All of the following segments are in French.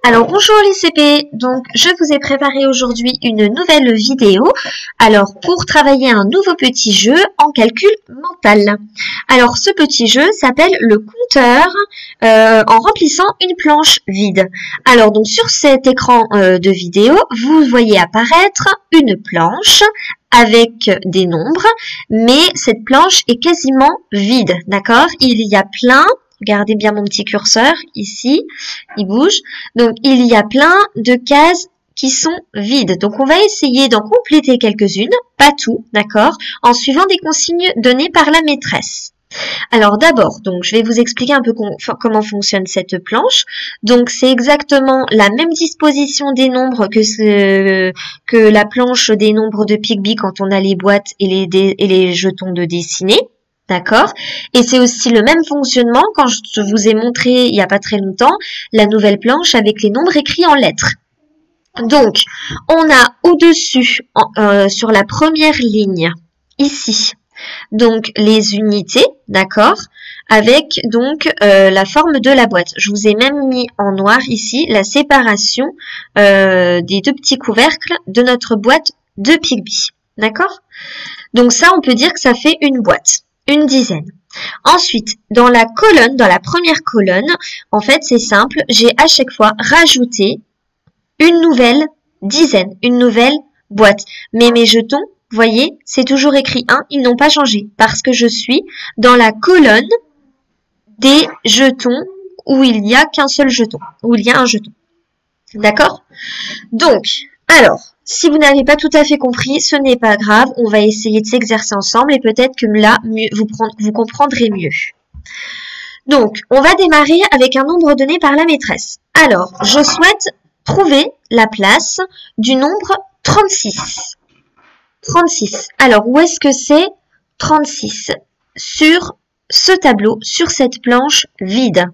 Alors bonjour les CP, donc je vous ai préparé aujourd'hui une nouvelle vidéo, alors pour travailler un nouveau petit jeu en calcul mental. Alors ce petit jeu s'appelle le compteur en remplissant une planche vide. Alors donc sur cet écran de vidéo, vous voyez apparaître une planche avec des nombres, mais cette planche est quasiment vide, d'accord? Il y a plein... Regardez bien mon petit curseur, ici, il bouge. Donc, il y a plein de cases qui sont vides. Donc, on va essayer d'en compléter quelques-unes, pas tout, d'accord, en suivant des consignes données par la maîtresse. Alors, d'abord, donc, je vais vous expliquer un peu comment fonctionne cette planche. Donc, c'est exactement la même disposition des nombres que la planche des nombres de Pigby quand on a les boîtes et les jetons de dessiner. D'accord? Et c'est aussi le même fonctionnement quand je vous ai montré il n'y a pas très longtemps la nouvelle planche avec les nombres écrits en lettres. Donc, on a au-dessus, sur la première ligne, ici, donc les unités, d'accord? Avec donc la forme de la boîte. Je vous ai même mis en noir ici la séparation des deux petits couvercles de notre boîte de Pigby. D'accord? Donc ça, on peut dire que ça fait une boîte. Une dizaine. Ensuite, dans la colonne, dans la première colonne, en fait, c'est simple, j'ai à chaque fois rajouté une nouvelle dizaine, une nouvelle boîte. Mais mes jetons, vous voyez, c'est toujours écrit 1, ils n'ont pas changé parce que je suis dans la colonne des jetons où il n'y a qu'un seul jeton, où il y a un jeton. D'accord? Donc, alors, si vous n'avez pas tout à fait compris, ce n'est pas grave, on va essayer de s'exercer ensemble et peut-être que là, vous comprendrez mieux. Donc, on va démarrer avec un nombre donné par la maîtresse. Alors, je souhaite trouver la place du nombre 36. 36. Alors, où est-ce que c'est 36? Sur ce tableau, sur cette planche vide.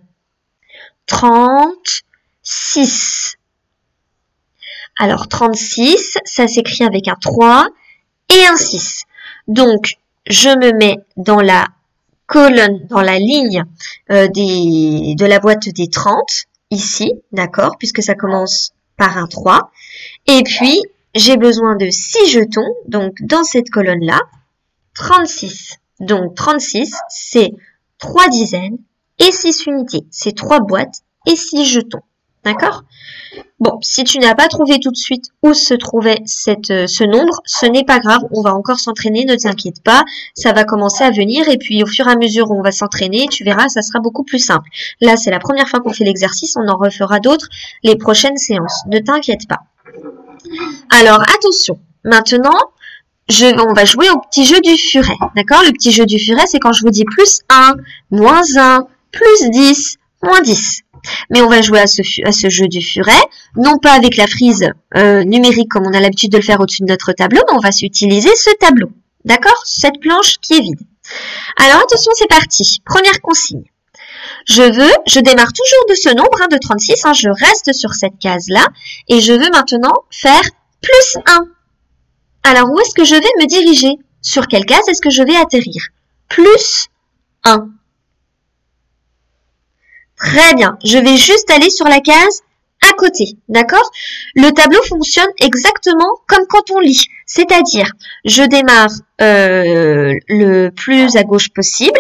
36. Alors, 36, ça s'écrit avec un 3 et un 6. Donc, je me mets dans la colonne, dans la ligne de la boîte des 30, ici, d'accord, puisque ça commence par un 3. Et puis, j'ai besoin de 6 jetons, donc dans cette colonne-là, 36. Donc, 36, c'est 3 dizaines et 6 unités. C'est 3 boîtes et 6 jetons. D'accord? Bon, si tu n'as pas trouvé tout de suite où se trouvait ce nombre, ce n'est pas grave, on va encore s'entraîner, ne t'inquiète pas, ça va commencer à venir et puis au fur et à mesure où on va s'entraîner, tu verras, ça sera beaucoup plus simple. Là, c'est la première fois qu'on fait l'exercice, on en refera d'autres les prochaines séances, ne t'inquiète pas. Alors, attention, maintenant, on va jouer au petit jeu du furet, d'accord? Le petit jeu du furet, c'est quand je vous dis plus 1, moins 1, plus 10, moins 10. Mais on va jouer à ce jeu du furet, non pas avec la frise numérique comme on a l'habitude de le faire au-dessus de notre tableau, mais on va utiliser ce tableau. D'accord? Cette planche qui est vide. Alors attention, c'est parti. Première consigne. Je démarre toujours de ce nombre de 36, je reste sur cette case-là, et je veux maintenant faire plus 1. Alors où est-ce que je vais me diriger? Sur quelle case est-ce que je vais atterrir? Plus 1. Très bien, je vais juste aller sur la case à côté, d'accord? Le tableau fonctionne exactement comme quand on lit, c'est-à-dire je démarre le plus à gauche possible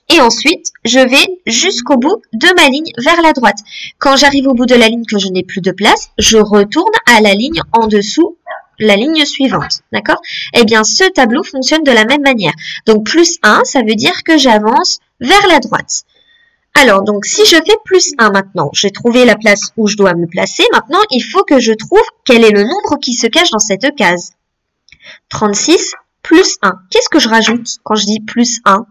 et ensuite je vais jusqu'au bout de ma ligne vers la droite. Quand j'arrive au bout de la ligne que je n'ai plus de place, je retourne à la ligne en dessous, la ligne suivante, d'accord? Eh bien, ce tableau fonctionne de la même manière. Donc, plus 1, ça veut dire que j'avance vers la droite. Alors, donc, si je fais plus 1 maintenant, j'ai trouvé la place où je dois me placer. Maintenant, il faut que je trouve quel est le nombre qui se cache dans cette case. 36 plus 1. Qu'est-ce que je rajoute quand je dis plus 1?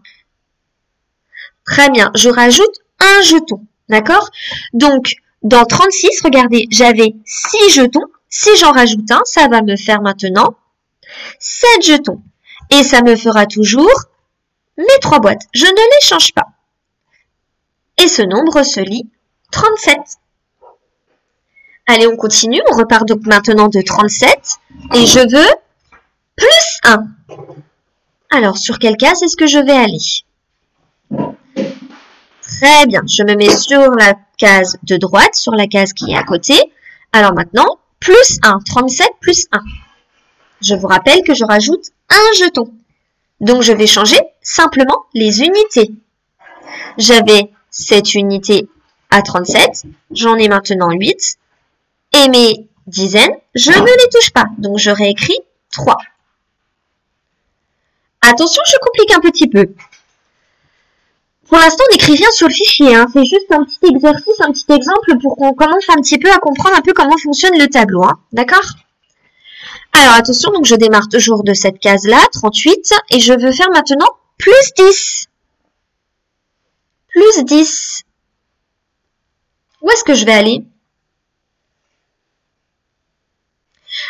Très bien, je rajoute un jeton, d'accord? Donc, dans 36, regardez, j'avais 6 jetons. Si j'en rajoute un, ça va me faire maintenant 7 jetons. Et ça me fera toujours mes 3 boîtes. Je ne les change pas. Et ce nombre se lit 37. Allez, on continue. On repart donc maintenant de 37. Et je veux plus 1. Alors, sur quelle case est-ce que je vais aller? Très bien. Je me mets sur la case de droite, sur la case qui est à côté. Alors maintenant, plus 1, 37 plus 1. Je vous rappelle que je rajoute un jeton. Donc je vais changer simplement les unités. J'avais cette unité à 37, j'en ai maintenant 8. Et mes dizaines, je ne les touche pas. Donc je réécris 3. Attention, je complique un petit peu. Pour l'instant, on n'écrit rien sur le fichier. Hein. C'est juste un petit exercice, un petit exemple pour qu'on commence un petit peu à comprendre un peu comment fonctionne le tableau. Hein. D'accord? Alors attention, donc je démarre toujours de cette case-là, 38, et je veux faire maintenant plus 10. Plus 10. Où est-ce que je vais aller?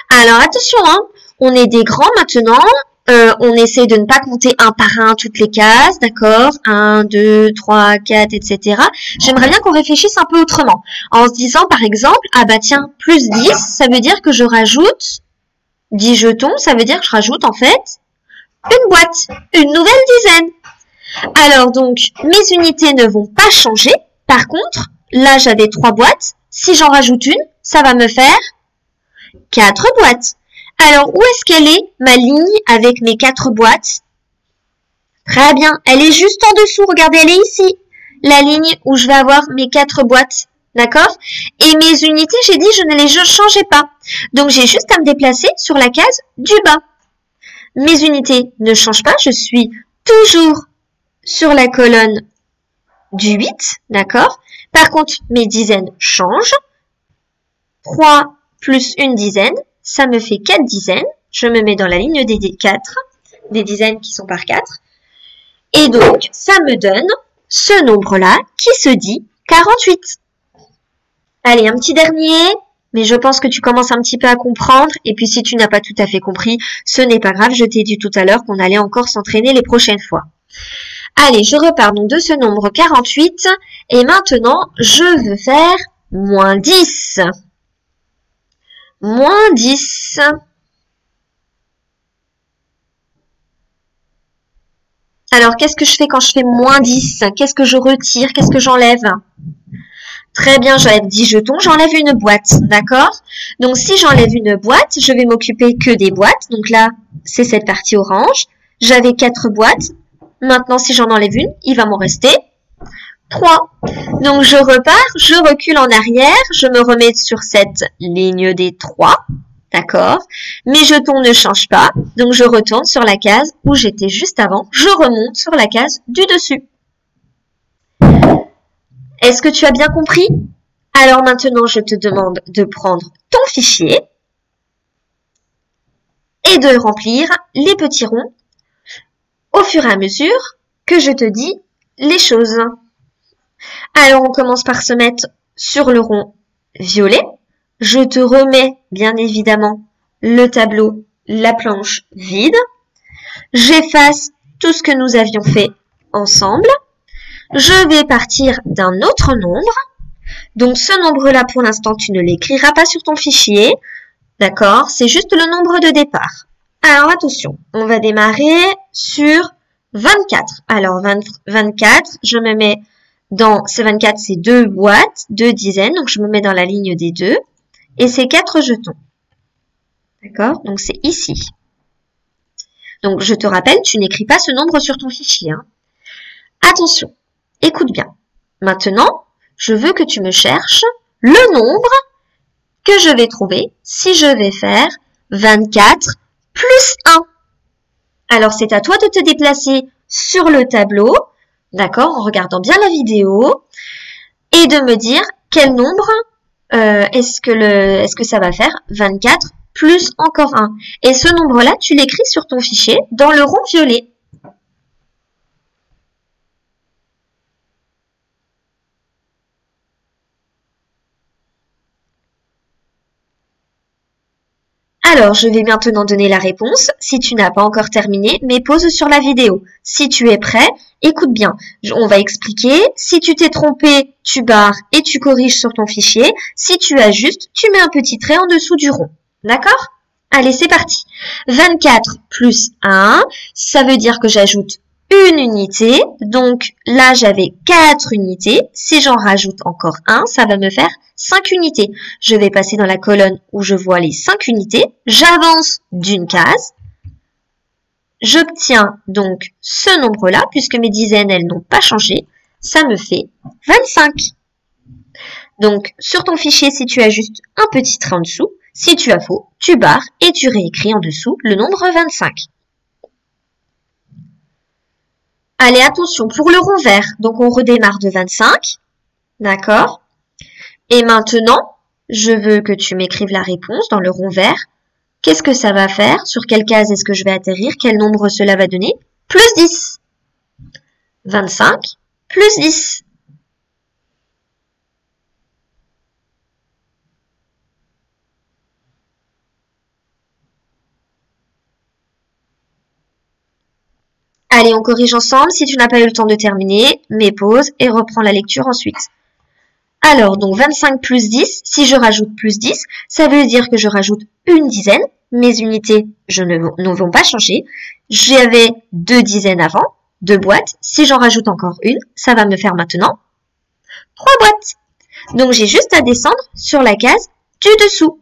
Alors attention, hein, on est des grands maintenant. On essaie de ne pas compter un par un toutes les cases, d'accord? 1, 2, 3, 4, etc. J'aimerais bien qu'on réfléchisse un peu autrement. En se disant, par exemple, ah bah tiens, plus 10, ça veut dire que je rajoute 10 jetons, ça veut dire que je rajoute en fait une boîte, une nouvelle dizaine. Alors donc, mes unités ne vont pas changer. Par contre, là j'avais 3 boîtes. Si j'en rajoute une, ça va me faire 4 boîtes. Alors, où est-ce qu'elle est, ma ligne, avec mes 4 boîtes? Très bien, elle est juste en dessous, regardez, elle est ici. La ligne où je vais avoir mes 4 boîtes, d'accord? Et mes unités, j'ai dit, je ne les changeais pas. Donc, j'ai juste à me déplacer sur la case du bas. Mes unités ne changent pas, je suis toujours sur la colonne du 8, d'accord? Par contre, mes dizaines changent. 3 plus une dizaine, ça me fait 4 dizaines. Je me mets dans la ligne des 4, des dizaines qui sont par 4. Et donc, ça me donne ce nombre-là qui se dit 48. Allez, un petit dernier, mais je pense que tu commences un petit peu à comprendre. Et puis, si tu n'as pas tout à fait compris, ce n'est pas grave. Je t'ai dit tout à l'heure qu'on allait encore s'entraîner les prochaines fois. Allez, je repars donc de ce nombre 48. Et maintenant, je veux faire moins 10. Moins 10. Alors, qu'est-ce que je fais quand je fais moins 10? Qu'est-ce que je retire? Qu'est-ce que j'enlève? Très bien, j'enlève 10 jetons, j'enlève une boîte, d'accord? Donc, si j'enlève une boîte, je vais m'occuper que des boîtes. Donc là, c'est cette partie orange. J'avais 4 boîtes. Maintenant, si j'en enlève une, il va m'en rester 3. Donc, je repars, je recule en arrière, je me remets sur cette ligne des 3, d'accord? Mes jetons ne changent pas, donc je retourne sur la case où j'étais juste avant, je remonte sur la case du dessus. Est-ce que tu as bien compris? Alors maintenant, je te demande de prendre ton fichier et de remplir les petits ronds au fur et à mesure que je te dis les choses. Alors, on commence par se mettre sur le rond violet. Je te remets, bien évidemment, le tableau, la planche vide. J'efface tout ce que nous avions fait ensemble. Je vais partir d'un autre nombre. Donc, ce nombre-là, pour l'instant, tu ne l'écriras pas sur ton fichier. D'accord? C'est juste le nombre de départ. Alors, attention, on va démarrer sur 24. Alors, 24, je me mets dans ces 24, c'est 2 boîtes, 2 dizaines. Donc, je me mets dans la ligne des 2. Et c'est 4 jetons. D'accord? Donc, c'est ici. Donc, je te rappelle, tu n'écris pas ce nombre sur ton fichier. Hein. Attention, écoute bien. Maintenant, je veux que tu me cherches le nombre que je vais trouver si je vais faire 24 plus 1. Alors, c'est à toi de te déplacer sur le tableau, d'accord, en regardant bien la vidéo, et de me dire quel nombre est-ce que ça va faire 24 plus encore 1. Et ce nombre-là, tu l'écris sur ton fichier dans le rond violet. Alors, je vais maintenant donner la réponse. Si tu n'as pas encore terminé, mets pause sur la vidéo. Si tu es prêt, écoute bien. On va expliquer. Si tu t'es trompé, tu barres et tu corriges sur ton fichier. Si tu ajustes, tu mets un petit trait en dessous du rond. D'accord? Allez, c'est parti. 24 plus 1, ça veut dire que j'ajoute une unité. Donc là, j'avais 4 unités. Si j'en rajoute encore 1, ça va me faire 5 unités. Je vais passer dans la colonne où je vois les 5 unités. J'avance d'une case. J'obtiens donc ce nombre-là, puisque mes dizaines, elles n'ont pas changé. Ça me fait 25. Donc, sur ton fichier, si tu as juste un petit trait en dessous, si tu as faux, tu barres et tu réécris en dessous le nombre 25. Allez, attention, pour le rond vert, donc on redémarre de 25, d'accord? Et maintenant, je veux que tu m'écrives la réponse dans le rond vert. Qu'est-ce que ça va faire? Sur quelle case est-ce que je vais atterrir? Quel nombre cela va donner? Plus 10. 25 plus 10. Allez, on corrige ensemble. Si tu n'as pas eu le temps de terminer, mets pause et reprends la lecture ensuite. Alors, donc 25 plus 10, si je rajoute plus 10, ça veut dire que je rajoute une dizaine. Mes unités ne vont pas changer. J'avais 2 dizaines avant, 2 boîtes. Si j'en rajoute encore une, ça va me faire maintenant 3 boîtes. Donc, j'ai juste à descendre sur la case du dessous.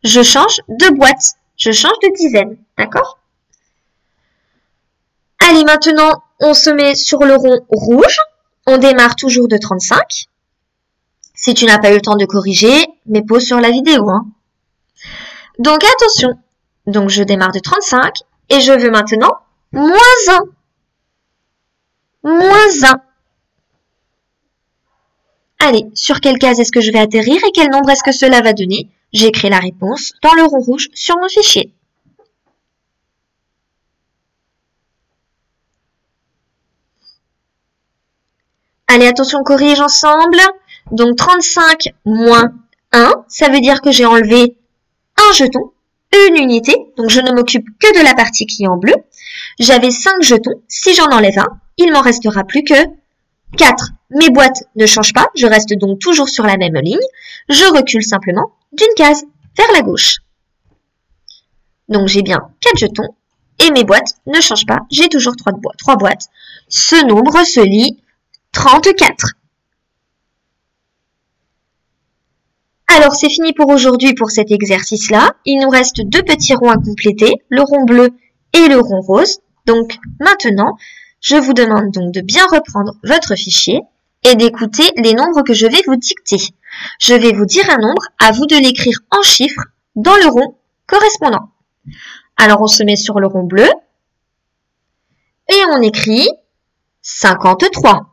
Je change de boîte. Je change de dizaine. D'accord? Allez, maintenant, on se met sur le rond rouge. On démarre toujours de 35. Si tu n'as pas eu le temps de corriger, mets pause sur la vidéo. Donc, attention. Donc, je démarre de 35 et je veux maintenant moins 1. Moins 1. Allez, sur quelle case est-ce que je vais atterrir et quel nombre est-ce que cela va donner? J'écris la réponse dans le rond rouge sur mon fichier. Allez, attention, on corrige ensemble. Donc, 35 moins 1, ça veut dire que j'ai enlevé un jeton, une unité. Donc, je ne m'occupe que de la partie qui est en bleu. J'avais 5 jetons. Si j'en enlève un, il m'en restera plus que 4. Mes boîtes ne changent pas. Je reste donc toujours sur la même ligne. Je recule simplement d'une case vers la gauche. Donc, j'ai bien 4 jetons et mes boîtes ne changent pas. J'ai toujours 3 boîtes. Ce nombre se lit 34. Alors, c'est fini pour aujourd'hui pour cet exercice-là. Il nous reste 2 petits ronds à compléter, le rond bleu et le rond rose. Donc, maintenant, je vous demande donc de bien reprendre votre fichier et d'écouter les nombres que je vais vous dicter. Je vais vous dire un nombre, à vous de l'écrire en chiffres dans le rond correspondant. Alors, on se met sur le rond bleu et on écrit 53.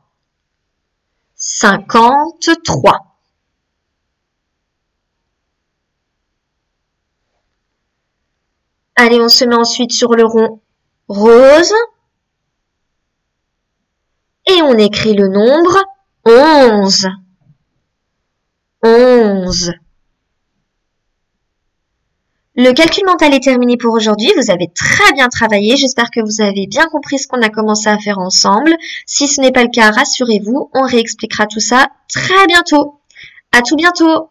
53. Allez, on se met ensuite sur le rond rose. Et on écrit le nombre 11. 11. Le calcul mental est terminé pour aujourd'hui. Vous avez très bien travaillé. J'espère que vous avez bien compris ce qu'on a commencé à faire ensemble. Si ce n'est pas le cas, rassurez-vous, on réexpliquera tout ça très bientôt. À tout bientôt.